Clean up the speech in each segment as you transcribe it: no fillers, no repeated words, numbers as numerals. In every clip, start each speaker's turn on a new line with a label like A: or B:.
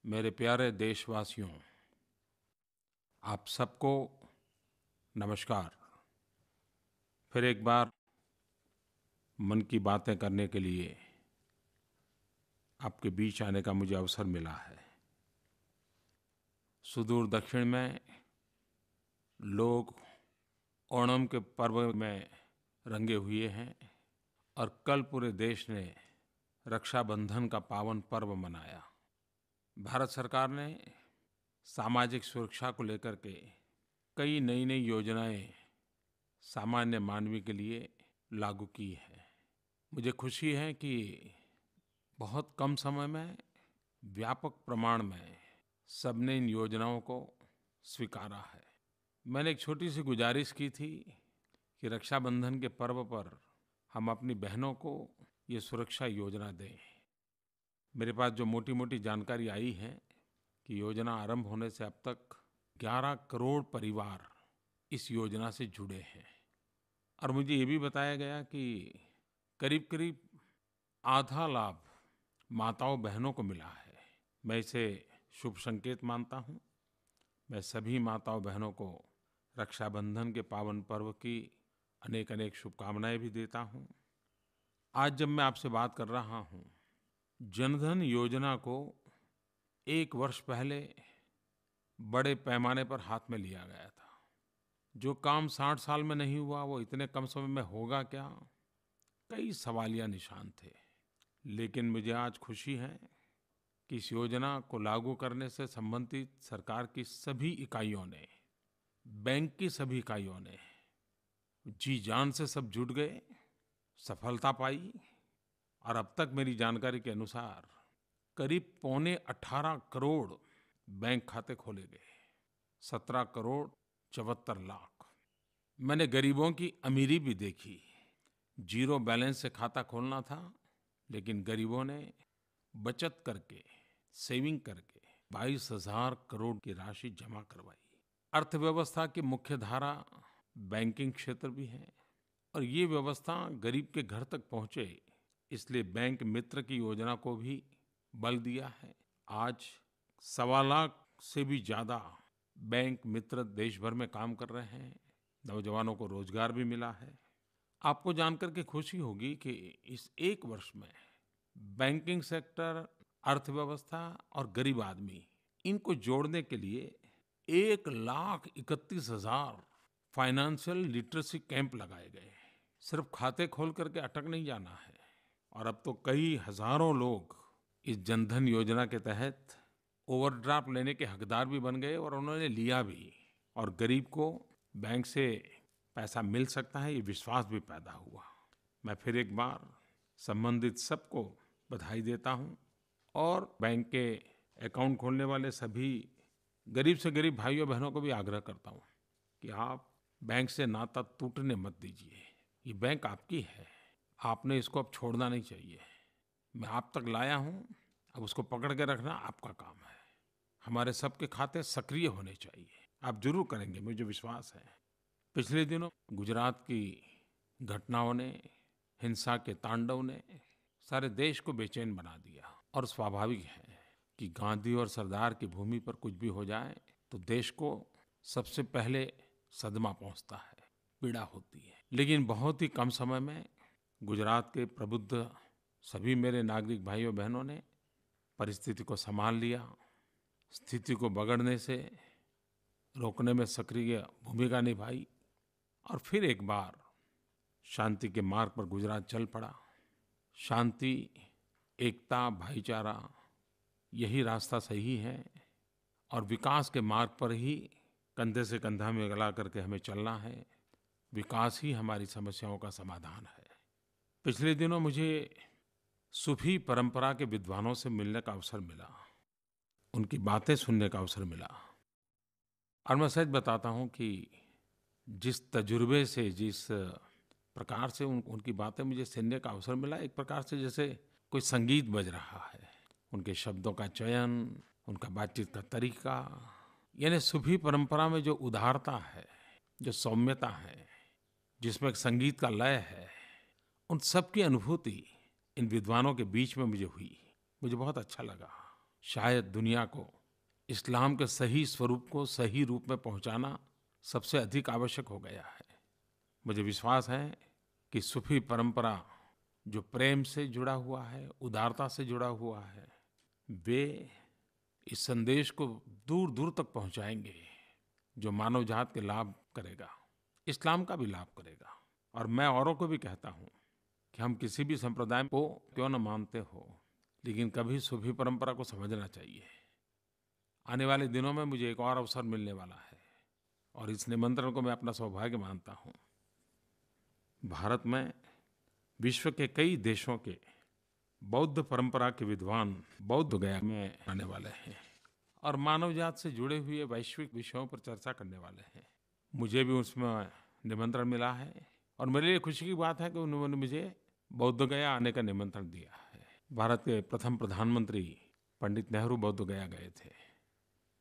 A: मेरे प्यारे देशवासियों, आप सबको नमस्कार। फिर एक बार मन की बातें करने के लिए आपके बीच आने का मुझे अवसर मिला है। सुदूर दक्षिण में लोग ओणम के पर्व में रंगे हुए हैं और कल पूरे देश ने रक्षाबंधन का पावन पर्व मनाया। भारत सरकार ने सामाजिक सुरक्षा को लेकर के कई नई-नई योजनाएं सामान्य मानवी के लिए लागू की हैं। मुझे खुशी है कि बहुत कम समय में व्यापक प्रमाण में सबने इन योजनाओं को स्वीकारा है। मैंने एक छोटी-सी गुजारिश की थी कि रक्षाबंधन के पर्व पर हम अपनी बहनों को ये सुरक्षा योजना दें। मेरे पास जो मोटी-मोटी जानकारी आई है कि योजना आरंभ होने से अब तक 11 करोड़ परिवार इस योजना से जुड़े हैं और मुझे ये भी बताया गया कि करीब-करीब आधा लाभ माताओं-बहनों को मिला है। मैं इसे शुभ संकेत मानता हूँ। मैं सभी माताओं-बहनों को रक्षाबंधन के पावन पर्व की अनेक-अनेक शुभकामनाएं भी देता हूँ। आज जब मैं आपसे बात कर रहा हूँ, जनधन योजना को 1 वर्ष पहले बड़े पैमाने पर हाथ में लिया गया था। जो काम 60 साल में नहीं हुआ, वो इतने कम समय में होगा क्या? कई सवालिया निशान थे। लेकिन मुझे आज खुशी है कि इस योजना को लागू करने से संबंधित सरकार की सभी इकाइयों ने, बैंक की सभी इकाइयों ने जी-जान से सब जुट गए, सफलता पाई और अब तक मेरी जानकारी के अनुसार करीब पौने 18 करोड़ बैंक खाते खोले गए। 17 करोड़ 74 लाख। मैंने गरीबों की अमीरी भी देखी। ज़ीरो बैलेंस से खाता खोलना था, लेकिन गरीबों ने बचत करके, सेविंग करके 22,000 करोड़ की राशि जमा करवाई। अर्थव्यवस्था की मुख्य धारा बैंकिंग क्षेत्र भी है और ये व्यवस्था गरीब के घर तक पहुँचे, इसलिए बैंक मित्र की योजना को भी बल दिया है। आज 1.25 लाख से भी ज़्यादा बैंक मित्र देश भर में काम कर रहे हैं। नौजवानों को रोज़गार भी मिला है। आपको जानकर के खुशी होगी कि इस 1 वर्ष में बैंकिंग सेक्टर, अर्थव्यवस्था और गरीब आदमी, इनको जोड़ने के लिए 1,31,000 फाइनेंशियल लिटरेसी कैंप लगाए गए। सिर्फ खाते खोल करके अटक नहीं जाना है। और अब तो कई हज़ारों लोग इस जनधन योजना के तहत ओवरड्राफ्ट लेने के हकदार भी बन गए और उन्होंने लिया भी। और गरीब को बैंक से पैसा मिल सकता है, ये विश्वास भी पैदा हुआ। मैं फिर एक बार संबंधित सबको बधाई देता हूँ और बैंक के अकाउंट खोलने वाले सभी गरीब से गरीब भाइयों-बहनों को भी आग्रह करता हूँ कि आप बैंक से नाता टूटने मत दीजिए। ये बैंक आपकी है, आपने इसको अब छोड़ना नहीं चाहिए। मैं आप तक लाया हूँ, अब उसको पकड़ के रखना आपका काम है। हमारे सबके खाते सक्रिय होने चाहिए। आप ज़रूर करेंगे, मुझे विश्वास है। पिछले दिनों गुजरात की घटनाओं ने, हिंसा के तांडव ने सारे देश को बेचैन बना दिया और स्वाभाविक है कि गांधी और सरदार की भूमि पर कुछ भी हो जाए तो देश को सबसे पहले सदमा पहुंचता है, पीड़ा होती है। लेकिन बहुत ही कम समय में गुजरात के प्रबुद्ध सभी मेरे नागरिक भाइयों बहनों ने परिस्थिति को संभाल लिया, स्थिति को बिगड़ने से रोकने में सक्रिय भूमिका निभाई और फिर एक बार शांति के मार्ग पर गुजरात चल पड़ा। शांति, एकता, भाईचारा, यही रास्ता सही है और विकास के मार्ग पर ही कंधे से कंधा मिला करके हमें चलना है। विकास ही हमारी समस्याओं का समाधान है। पिछले दिनों मुझे सूफी परंपरा के विद्वानों से मिलने का अवसर मिला, उनकी बातें सुनने का अवसर मिला और मैं सच बताता हूँ कि जिस तजुर्बे से, जिस प्रकार से उनकी बातें मुझे सुनने का अवसर मिला, एक प्रकार से जैसे कोई संगीत बज रहा है। उनके शब्दों का चयन, उनका बातचीत का तरीका, यानी सूफी परंपरा में जो उदारता है, जो सौम्यता है, जिसमें एक संगीत का लय है, उन सब की अनुभूति इन विद्वानों के बीच में मुझे हुई। मुझे बहुत अच्छा लगा। शायद दुनिया को इस्लाम के सही स्वरूप को सही रूप में पहुँचाना सबसे अधिक आवश्यक हो गया है। मुझे विश्वास है कि सूफी परंपरा जो प्रेम से जुड़ा हुआ है, उदारता से जुड़ा हुआ है, वे इस संदेश को दूर-दूर तक पहुँचाएंगे जो मानव जात के लाभ करेगा, इस्लाम का भी लाभ करेगा। और मैं औरों को भी कहता हूँ कि हम किसी भी संप्रदाय को क्यों न मानते हो, लेकिन कभी सूफी परंपरा को समझना चाहिए। आने वाले दिनों में मुझे एक और अवसर मिलने वाला है और इस निमंत्रण को मैं अपना सौभाग्य मानता हूँ। भारत में विश्व के कई देशों के बौद्ध परंपरा के विद्वान बौद्ध गया में आने वाले हैं और मानव जात से जुड़े हुए वैश्विक विषयों पर चर्चा करने वाले हैं। मुझे भी उसमें निमंत्रण मिला है और मेरे लिए खुशी की बात है कि उन्होंने मुझे बौद्ध गया आने का निमंत्रण दिया है। भारत के प्रथम प्रधानमंत्री पंडित नेहरू बौद्ध गया गए थे।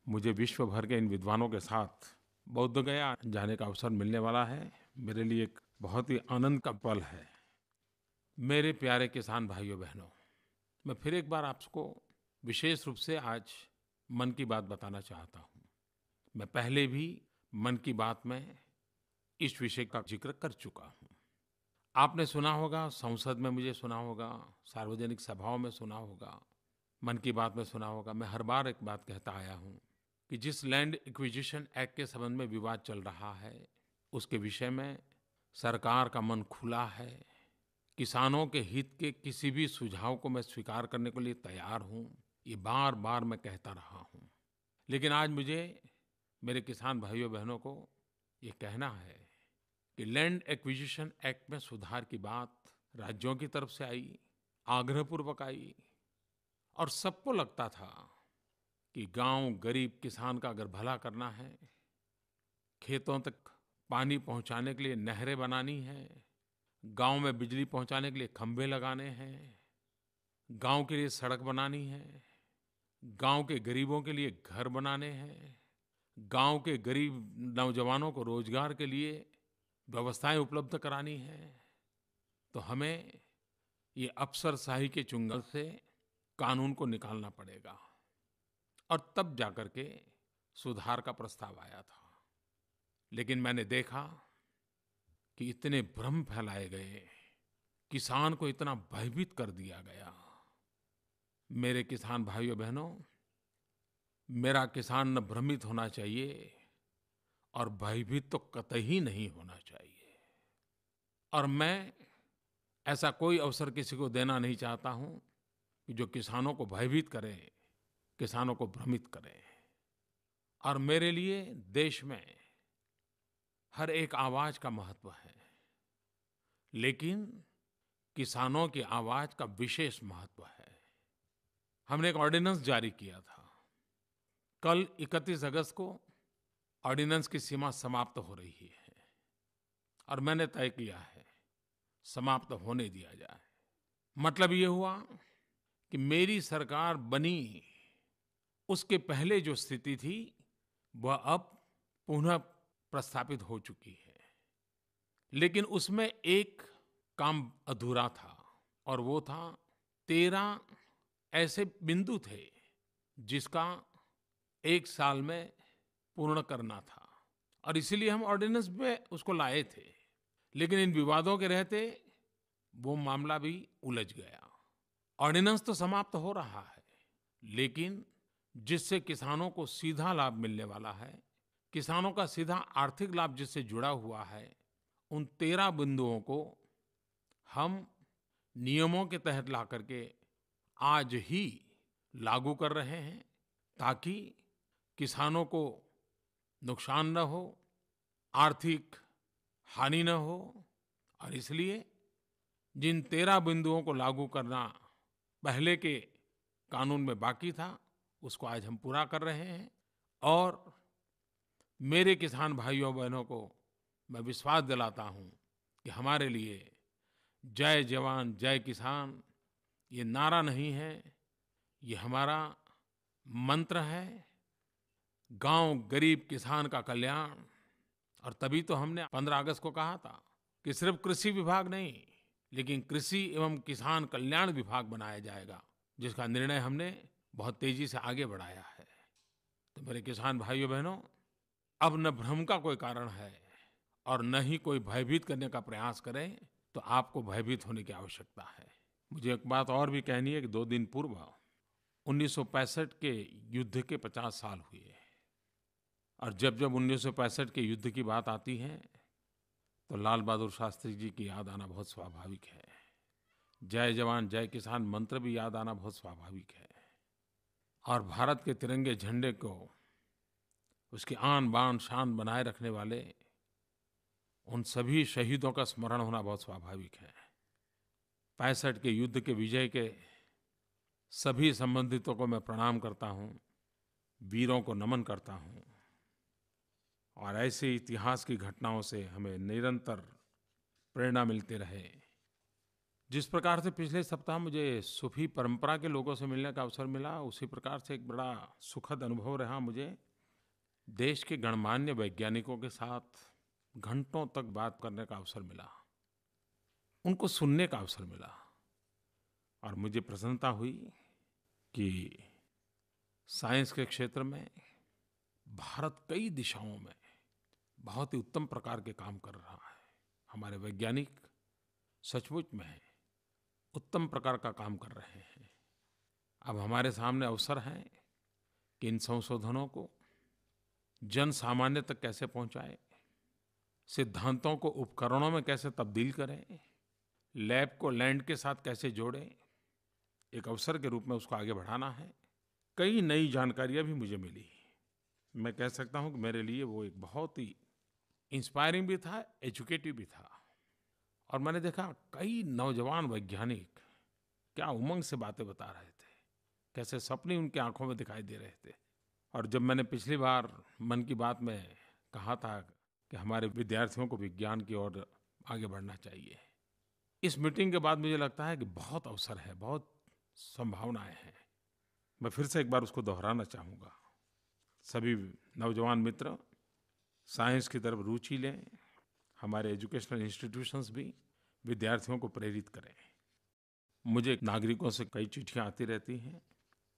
A: मुझे विश्व भर के इन विद्वानों के साथ बौद्ध गया जाने का अवसर मिलने वाला है। मेरे लिए एक बहुत ही आनंद का पल है। मेरे प्यारे किसान भाइयों बहनों, मैं फिर एक बार आपको विशेष रूप से आज मन की बात बताना चाहता हूँ। मैं पहले भी मन की बात में इस विषय का जिक्र कर चुका हूँ। आपने सुना होगा, संसद में मुझे सुना होगा, सार्वजनिक सभाओं में सुना होगा, मन की बात में सुना होगा। मैं हर बार एक बात कहता आया हूँ कि जिस लैंड एक्विजिशन एक्ट के संबंध में विवाद चल रहा है, उसके विषय में सरकार का मन खुला है। किसानों के हित के किसी भी सुझाव को मैं स्वीकार करने के लिए तैयार हूँ। ये बार बार मैं कहता रहा हूँ, लेकिन आज मुझे मेरे किसान भाइयों बहनों को ये कहना है कि लैंड एक्विजिशन एक्ट में सुधार की बात राज्यों की तरफ से आई, आग्रहपूर्वक आई और सबको लगता था कि गांव गरीब किसान का अगर भला करना है, खेतों तक पानी पहुंचाने के लिए नहरें बनानी हैं, गांव में बिजली पहुंचाने के लिए खंभे लगाने हैं, गांव के लिए सड़क बनानी है, गांव के गरीबों के लिए घर बनाने हैं, गांव के गरीब नौजवानों को रोजगार के लिए व्यवस्थाएं उपलब्ध करानी है, तो हमें ये अफसरशाही के चुंगल से कानून को निकालना पड़ेगा। और तब जाकर के सुधार का प्रस्ताव आया था। लेकिन मैंने देखा कि इतने भ्रम फैलाए गए, किसान को इतना भयभीत कर दिया गया। मेरे किसान भाइयों बहनों, मेरा किसान न भ्रमित होना चाहिए और भयभीत तो कतई नहीं होना चाहिए। और मैं ऐसा कोई अवसर किसी को देना नहीं चाहता हूं कि जो किसानों को भयभीत करे, किसानों को भ्रमित करे। और मेरे लिए देश में हर एक आवाज का महत्व है, लेकिन किसानों की आवाज का विशेष महत्व है। हमने एक ऑर्डिनेंस जारी किया था। कल 31 अगस्त को ऑर्डिनेंस की सीमा समाप्त हो रही है और मैंने तय किया है समाप्त होने दिया जाए। मतलब ये हुआ कि मेरी सरकार बनी उसके पहले जो स्थिति थी वह अब पुनः प्रस्थापित हो चुकी है। लेकिन उसमें एक काम अधूरा था और वो था 13 ऐसे बिंदु थे जिसका 1 साल में पूर्ण करना था और इसीलिए हम ऑर्डिनेंस में उसको लाए थे। लेकिन इन विवादों के रहते वो मामला भी उलझ गया। ऑर्डिनेंस तो समाप्त हो रहा है, लेकिन जिससे किसानों को सीधा लाभ मिलने वाला है, किसानों का सीधा आर्थिक लाभ जिससे जुड़ा हुआ है, उन 13 बिंदुओं को हम नियमों के तहत ला करके आज ही लागू कर रहे हैं ताकि किसानों को नुकसान न हो, आर्थिक हानि न हो। और इसलिए जिन 13 बिंदुओं को लागू करना पहले के कानून में बाकी था, उसको आज हम पूरा कर रहे हैं। और मेरे किसान भाइयों बहनों को मैं विश्वास दिलाता हूं कि हमारे लिए जय जवान जय किसान ये नारा नहीं है, ये हमारा मंत्र है। गांव गरीब किसान का कल्याण। और तभी तो हमने 15 अगस्त को कहा था कि सिर्फ कृषि विभाग नहीं, लेकिन कृषि एवं किसान कल्याण विभाग बनाया जाएगा, जिसका निर्णय हमने बहुत तेज़ी से आगे बढ़ाया है। तो मेरे किसान भाइयों-बहनों, अब न भ्रम का कोई कारण है और न ही कोई भयभीत करने का प्रयास करें, तो आपको भयभीत होने की आवश्यकता है। मुझे एक बात और भी कहनी है कि 2 दिन पूर्व 1965 के युद्ध के 50 साल हुए और जब-जब 1965 के युद्ध की बात आती है, तो लाल बहादुर शास्त्री जी की याद आना बहुत स्वाभाविक है। जय जवान जय किसान मंत्र भी याद आना बहुत स्वाभाविक है और भारत के तिरंगे झंडे को उसकी आन बान शान बनाए रखने वाले उन सभी शहीदों का स्मरण होना बहुत स्वाभाविक है। 65 के युद्ध के विजय के सभी संबंधितों को मैं प्रणाम करता हूँ, वीरों को नमन करता हूँ और ऐसे इतिहास की घटनाओं से हमें निरंतर प्रेरणा मिलती रहे। जिस प्रकार से पिछले सप्ताह मुझे सूफी परंपरा के लोगों से मिलने का अवसर मिला, उसी प्रकार से एक बड़ा सुखद अनुभव रहा मुझे देश के गणमान्य वैज्ञानिकों के साथ घंटों तक बात करने का अवसर मिला, उनको सुनने का अवसर मिला और मुझे प्रसन्नता हुई कि साइंस के क्षेत्र में भारत कई दिशाओं में बहुत ही उत्तम प्रकार के काम कर रहा है। हमारे वैज्ञानिक सचमुच में उत्तम प्रकार का काम कर रहे हैं। अब हमारे सामने अवसर है कि इन संशोधनों को जन सामान्य तक कैसे पहुँचाएं, सिद्धांतों को उपकरणों में कैसे तब्दील करें, लैब को लैंड के साथ कैसे जोड़ें, एक अवसर के रूप में उसको आगे बढ़ाना है। कई नई जानकारियाँ भी मुझे मिली। मैं कह सकता हूँ कि मेरे लिए वो एक बहुत ही इंस्पायरिंग भी था, एजुकेटिव भी था और मैंने देखा कई नौजवान वैज्ञानिक क्या उमंग से बातें बता रहे थे, कैसे सपने उनकी आँखों में दिखाई दे रहे थे। और जब मैंने पिछली बार मन की बात में कहा था कि हमारे विद्यार्थियों को विज्ञान की ओर आगे बढ़ना चाहिए, इस मीटिंग के बाद मुझे लगता है कि बहुत अवसर है, बहुत संभावनाएं हैं। मैं फिर से एक बार उसको दोहराना चाहूँगा। सभी नौजवान मित्र साइंस की तरफ रुचि लें, हमारे एजुकेशनल इंस्टीट्यूशंस भी विद्यार्थियों को प्रेरित करें। मुझे नागरिकों से कई चिट्ठियाँ आती रहती हैं।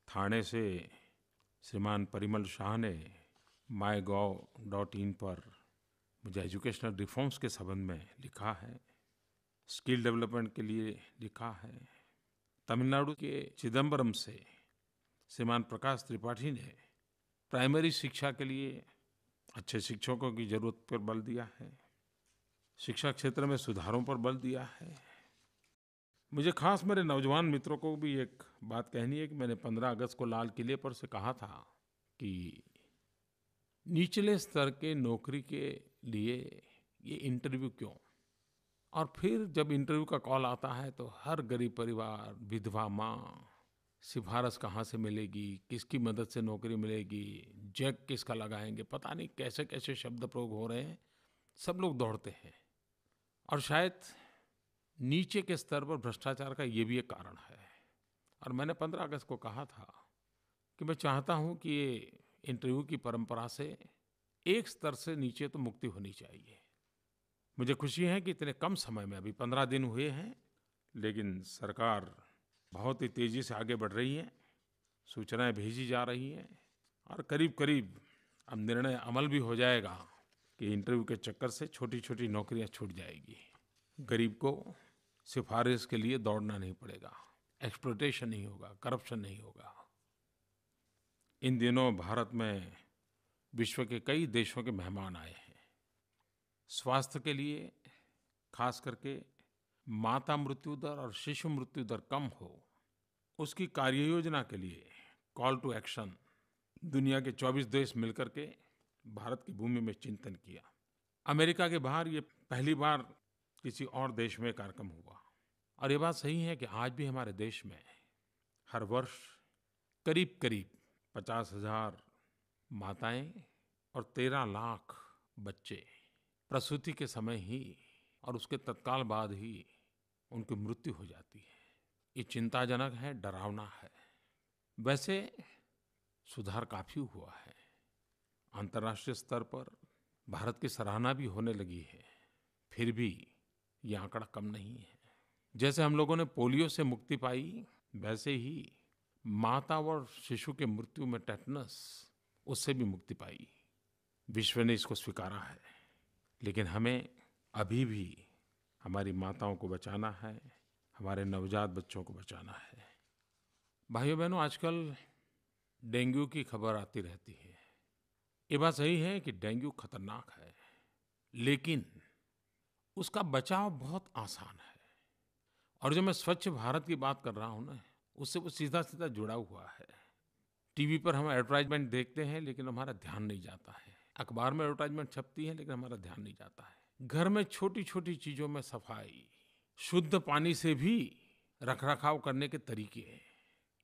A: ठाणे से श्रीमान परिमल शाह ने mygov.in पर मुझे एजुकेशनल रिफॉर्म्स के संबंध में लिखा है, स्किल डेवलपमेंट के लिए लिखा है। तमिलनाडु के चिदम्बरम से श्रीमान प्रकाश त्रिपाठी ने प्राइमरी शिक्षा के लिए अच्छे शिक्षकों की ज़रूरत पर बल दिया है, शिक्षा क्षेत्र में सुधारों पर बल दिया है। मुझे खास मेरे नौजवान मित्रों को भी एक बात कहनी है कि मैंने 15 अगस्त को लाल किले पर से कहा था कि निचले स्तर के नौकरी के लिए ये इंटरव्यू क्यों, और फिर जब इंटरव्यू का कॉल आता है तो हर गरीब परिवार, विधवा माँ, सिफारिश कहाँ से मिलेगी, किसकी मदद से नौकरी मिलेगी, जैक किसका लगाएंगे, पता नहीं कैसे कैसे शब्द प्रयोग हो रहे हैं, सब लोग दौड़ते हैं। और शायद नीचे के स्तर पर भ्रष्टाचार का ये भी एक कारण है। और मैंने 15 अगस्त को कहा था कि मैं चाहता हूँ कि ये इंटरव्यू की परंपरा से एक स्तर से नीचे तो मुक्ति होनी चाहिए। मुझे खुशी है कि इतने कम समय में, अभी 15 दिन हुए हैं, लेकिन सरकार बहुत ही तेज़ी से आगे बढ़ रही है, सूचनाएं भेजी जा रही हैं और करीब-करीब अब निर्णय अमल भी हो जाएगा कि इंटरव्यू के चक्कर से छोटी-छोटी नौकरियां छूट जाएगी। गरीब को सिफारिश के लिए दौड़ना नहीं पड़ेगा, एक्सप्लॉयटेशन नहीं होगा, करप्शन नहीं होगा। इन दिनों भारत में विश्व के कई देशों के मेहमान आए हैं। स्वास्थ्य के लिए खास करके माता मृत्यु दर और शिशु मृत्यु दर कम हो, उसकी कार्य योजना के लिए कॉल टू एक्शन दुनिया के 24 देश मिलकर के भारत की भूमि में चिंतन किया। अमेरिका के बाहर ये पहली बार किसी और देश में कार्यक्रम हुआ और ये बात सही है कि आज भी हमारे देश में हर वर्ष करीब-करीब 50,000 माताएं और 13 लाख बच्चे प्रसूति के समय ही और उसके तत्काल बाद ही उनकी मृत्यु हो जाती है। ये चिंताजनक है, डरावना है। वैसे सुधार काफ़ी हुआ है। अंतर्राष्ट्रीय स्तर पर भारत की सराहना भी होने लगी है। फिर भी ये आंकड़ा कम नहीं है। जैसे हम लोगों ने पोलियो से मुक्ति पाई, वैसे ही माता और शिशु के मृत्यु में टेटनस, उससे भी मुक्ति पाई। विश्व ने इसको स्वीकारा है, लेकिन हमें अभी भी हमारी माताओं को बचाना है, हमारे नवजात बच्चों को बचाना है। भाइयों-बहनों, आजकल डेंगू की खबर आती रहती है। ये बात सही है कि डेंगू खतरनाक है, लेकिन उसका बचाव बहुत आसान है। और जो मैं स्वच्छ भारत की बात कर रहा हूँ ना, उससे वो सीधा-सीधा जुड़ा हुआ है। टीवी पर हम एडवर्टाइजमेंट देखते हैं, लेकिन हमारा ध्यान नहीं जाता है। अखबार में एडवर्टाइजमेंट छपती है, लेकिन हमारा ध्यान नहीं जाता है। घर में छोटी-छोटी चीज़ों में सफाई, शुद्ध पानी से भी रखरखाव करने के तरीके,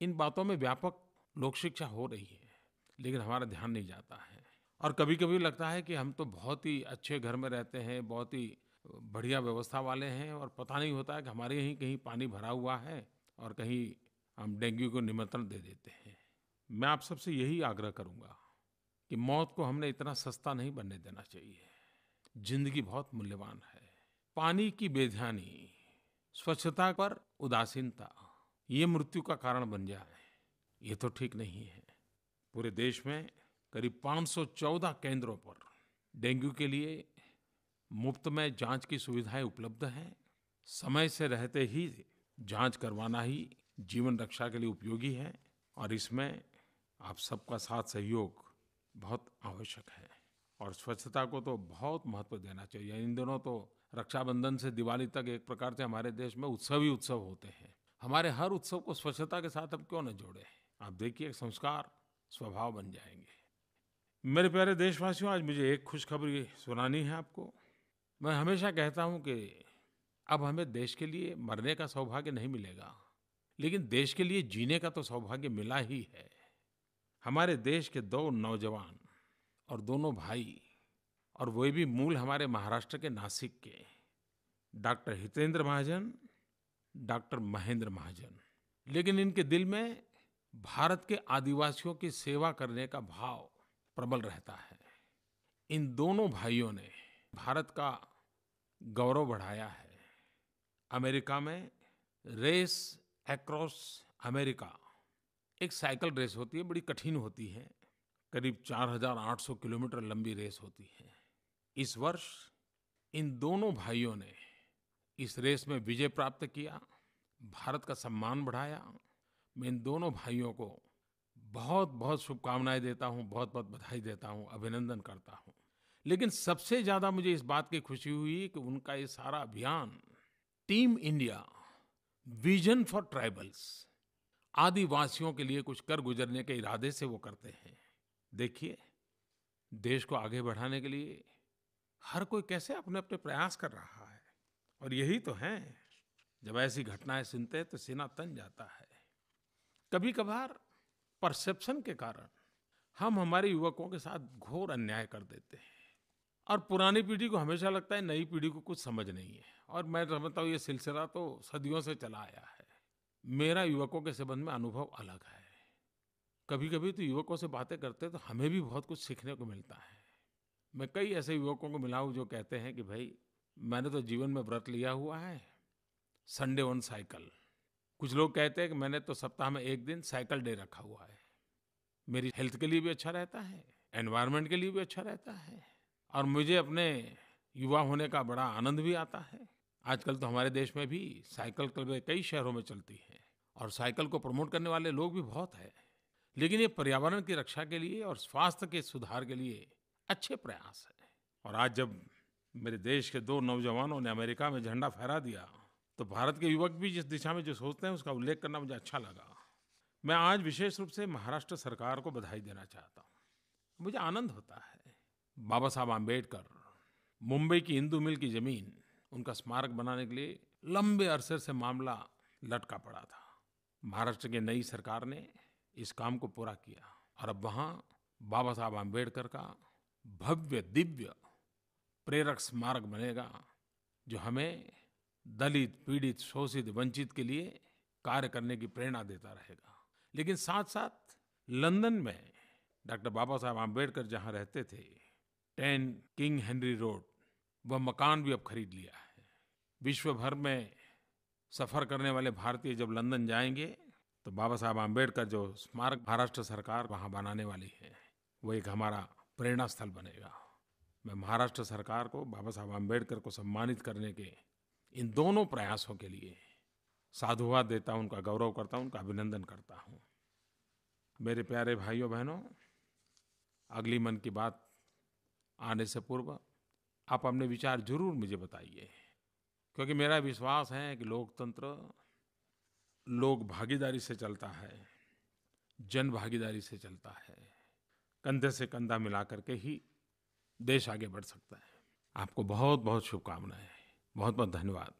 A: इन बातों में व्यापक लोक शिक्षा हो रही है, लेकिन हमारा ध्यान नहीं जाता है। और कभी-कभी लगता है कि हम तो बहुत ही अच्छे घर में रहते हैं, बहुत ही बढ़िया व्यवस्था वाले हैं, और पता नहीं होता है कि हमारे यहीं कहीं पानी भरा हुआ है और कहीं हम डेंगू को निमंत्रण दे देते हैं। मैं आप सबसे यही आग्रह करूँगा कि मौत को हमने इतना सस्ता नहीं बनने देना चाहिए। ज़िंदगी बहुत मूल्यवान है। पानी की बेध्यानी, स्वच्छता पर उदासीनता, ये मृत्यु का कारण बन जाए, ये तो ठीक नहीं है। पूरे देश में करीब 514 केंद्रों पर डेंगू के लिए मुफ्त में जांच की सुविधाएं उपलब्ध हैं। समय से रहते ही जांच करवाना ही जीवन रक्षा के लिए उपयोगी है, और इसमें आप सबका साथ सहयोग बहुत आवश्यक है। और स्वच्छता को तो बहुत महत्व देना चाहिए। इन दिनों तो रक्षाबंधन से दिवाली तक एक प्रकार से हमारे देश में उत्सव ही उत्सव होते हैं। हमारे हर उत्सव को स्वच्छता के साथ अब क्यों न जोड़ें? आप देखिए, संस्कार स्वभाव बन जाएंगे। मेरे प्यारे देशवासियों, आज मुझे एक खुशखबरी सुनानी है आपको। मैं हमेशा कहता हूँ कि अब हमें देश के लिए मरने का सौभाग्य नहीं मिलेगा, लेकिन देश के लिए जीने का तो सौभाग्य मिला ही है। हमारे देश के 2 नौजवान और दोनों भाई, और वो भी मूल हमारे महाराष्ट्र के नासिक के, डॉक्टर हितेंद्र महाजन, डॉक्टर महेंद्र महाजन। लेकिन इनके दिल में भारत के आदिवासियों की सेवा करने का भाव प्रबल रहता है। इन दोनों भाइयों ने भारत का गौरव बढ़ाया है। अमेरिका में रेस अक्रॉस अमेरिका, एक साइकिल रेस होती है, बड़ी कठिन होती है। करीब 4800 किलोमीटर लंबी रेस होती है। इस वर्ष इन दोनों भाइयों ने इस रेस में विजय प्राप्त किया, भारत का सम्मान बढ़ाया। मैं इन दोनों भाइयों को बहुत-बहुत शुभकामनाएं देता हूँ, बहुत-बहुत बधाई देता हूँ, अभिनंदन करता हूँ। लेकिन सबसे ज़्यादा मुझे इस बात की खुशी हुई कि उनका ये सारा अभियान team India, vision for tribals, आदिवासियों के लिए कुछ कर गुजरने के इरादे से वो करते हैं। देखिए, देश को आगे बढ़ाने के लिए हर कोई कैसे अपने-अपने प्रयास कर रहा है, और यही तो है, जब ऐसी घटनाएं सुनते हैं तो सीना तन जाता है। कभी-कभार परसेप्शन के कारण हम हमारे युवकों के साथ घोर अन्याय कर देते हैं, और पुरानी पीढ़ी को हमेशा लगता है नई पीढ़ी को कुछ समझ नहीं है, और मैं समझता हूँ ये सिलसिला तो सदियों से चला आया है। मेरा युवकों के संबंध में अनुभव अलग है। कभी-कभी तो युवकों से बातें करते तो हमें भी बहुत कुछ सीखने को मिलता है। मैं कई ऐसे युवकों को मिला हूँ जो कहते हैं कि भाई, मैंने तो जीवन में व्रत लिया हुआ है, संडे ऑन साइकिल। कुछ लोग कहते हैं कि मैंने तो सप्ताह में एक दिन साइकिल डे रखा हुआ है। मेरी हेल्थ के लिए भी अच्छा रहता है, एनवायरनमेंट के लिए भी अच्छा रहता है, और मुझे अपने युवा होने का बड़ा आनंद भी आता है। आजकल तो हमारे देश में भी साइकिल क्लबें कई शहरों में चलती हैं, और साइकिल को प्रमोट करने वाले लोग भी बहुत हैं। लेकिन ये पर्यावरण की रक्षा के लिए और स्वास्थ्य के सुधार के लिए अच्छे प्रयास हैं। और आज जब मेरे देश के 2 नौजवानों ने अमेरिका में झंडा फहरा दिया, तो भारत के युवक भी जिस दिशा में जो सोचते हैं उसका उल्लेख करना मुझे अच्छा लगा। मैं आज विशेष रूप से महाराष्ट्र सरकार को बधाई देना चाहता हूँ। मुझे आनंद होता है। बाबा साहब आम्बेडकर, मुंबई की इंदू मिल की ज़मीन, उनका स्मारक बनाने के लिए लंबे अरसे से मामला लटका पड़ा था। महाराष्ट्र की नई सरकार ने इस काम को पूरा किया, और अब वहाँ बाबा साहब आम्बेडकर का भव्य दिव्य प्रेरक स्मारक बनेगा, जो हमें दलित, पीड़ित, शोषित, वंचित के लिए कार्य करने की प्रेरणा देता रहेगा। लेकिन साथ-साथ लंदन में डॉक्टर बाबा साहब आम्बेडकर जहाँ रहते थे, 10 किंग हेनरी रोड, वह मकान भी अब खरीद लिया है। विश्व भर में सफ़र करने वाले भारतीय जब लंदन जाएंगे तो बाबा साहब आम्बेडकर जो स्मारक महाराष्ट्र सरकार वहाँ बनाने वाली है, वो एक हमारा प्रेरणा स्थल बनेगा। मैं महाराष्ट्र सरकार को बाबा साहब आम्बेडकर को सम्मानित करने के इन दोनों प्रयासों के लिए साधुवाद देता हूँ, उनका गौरव करता हूँ, उनका अभिनंदन करता हूँ। मेरे प्यारे भाइयों बहनों, अगली मन की बात आने से पूर्व आप अपने विचार ज़रूर मुझे बताइए, क्योंकि मेरा विश्वास है कि लोकतंत्र लोक भागीदारी से चलता है, जन भागीदारी से चलता है। कंधे से कंधा मिला करके ही देश आगे बढ़ सकता है। आपको बहुत-बहुत शुभकामनाएँ। बहुत-बहुत धन्यवाद।